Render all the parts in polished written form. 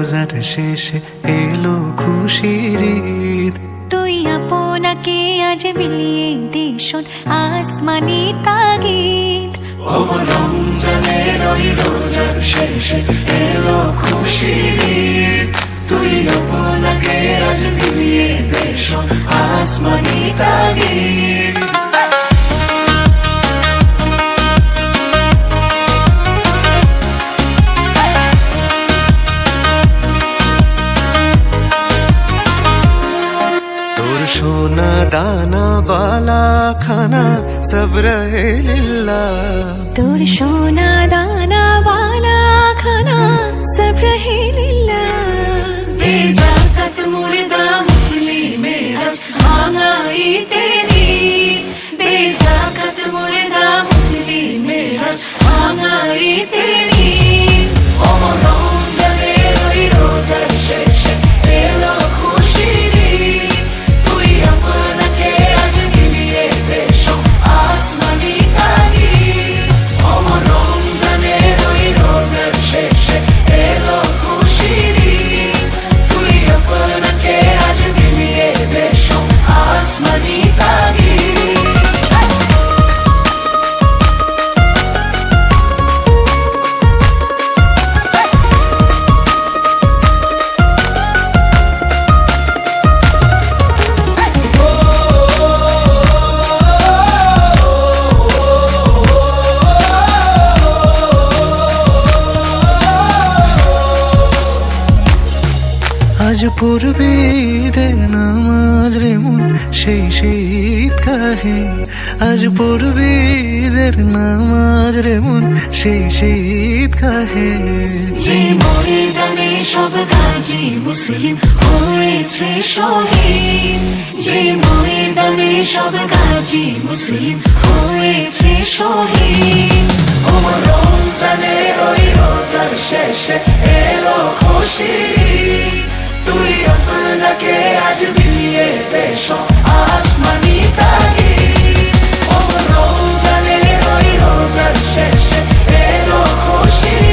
রোজার শেষে এলো খুশির ঈদ। তুই আপনাকে আজ বিলিয়ে দে শোন আসমানি তাগিদ। ও রমজানের ওই রোজার শেষে এলো খুশির ঈদ। তুই আপনাকে আজ বিলিয়ে দে শোন আসমানি তাগিদ। सोना दाना बाला खाना सब रहे लिल्लाह। तोर सोना दाना वाला खाना सब रहे लिल्लाह। दे जाकत मुर्दा मुस्लिम हज मांगाई तेरी। दे जाकत मुर्दा मुस्लिम हज मांगाई तेरी। ओ रमजाনের ওই রোজার শেষে এলো খুশির ঈদ। তুই আপনাকে আজ বিলিয়ে দে শোন আসমানি তাগিদ। ও রমজানের ওই রোজার শেষে এলো খুশির ঈদ। তুই আপনাকে আজ বিলিয়ে দে শোন আসমানি তাগিদ। আজ পড়বে ঈদের নামাজ রে মন সেই ঈদ কাহে। আজ পড়বে ঈদের নামাজ রে মন সেই ঈদ কাহে। যে ময়দানে সব গাজী মুসলিম হয়েছে শহীদ। যে ময়দানে সব গাজী মুসলিম হয়েছে শহীদ। ও রমজানের ওই রোজার শেষে এলো খুশির ঈদ। তুই আপনাকে আজ বিলিয়ে দে শোন আসমানি তাগিদ। ও রমজানের ওই রোজার শেষে এলো খুশির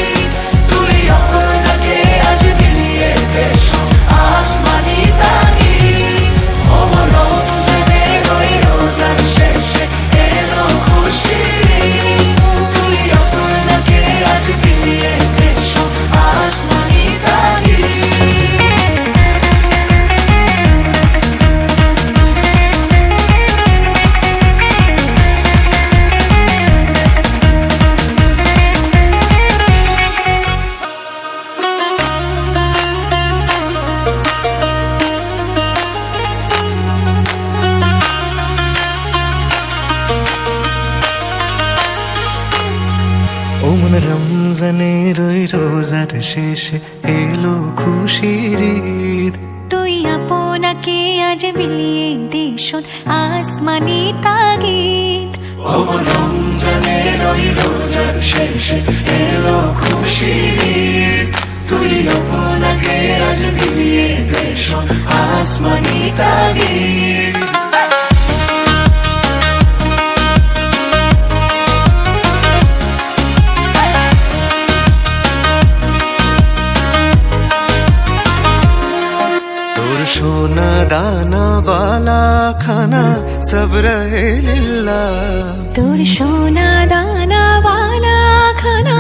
ঈদ। তুই আপনাকে আজ বিলিয়ে দে শোন আসমানি তাগিদ। ও রমজানের ওই রোজার শেষে এলো খুশির ঈদ। তুই আপনাকে আজ বিলিয়ে দে শোন আসমানি তাগিদ। ওমন রমজানের ওই রোজার শেষে এলো খুশির ঈদ। তুই আপনাকে আজ বিলিয়ে দে শোন আসমানি তাগিদ। ও রমজানের ওই রোজার শেষে এলো খুশির ঈদ। তুই আপনাকে আজ বিলিয়ে দে শোন আসমানি তাগিদ। सोना दाना बाला खाना सब रहे लिल्लाह। तोर सोना दाना वाला खाना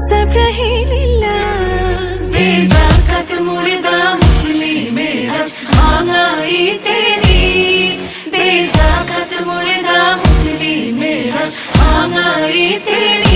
सब रहे लिल्लाह। दे जाकत मुर्दा मुस्लिम हज मांगाई तेरी। दे जाकत मुर्दा मुस्लिम हज मांगाई तेरी।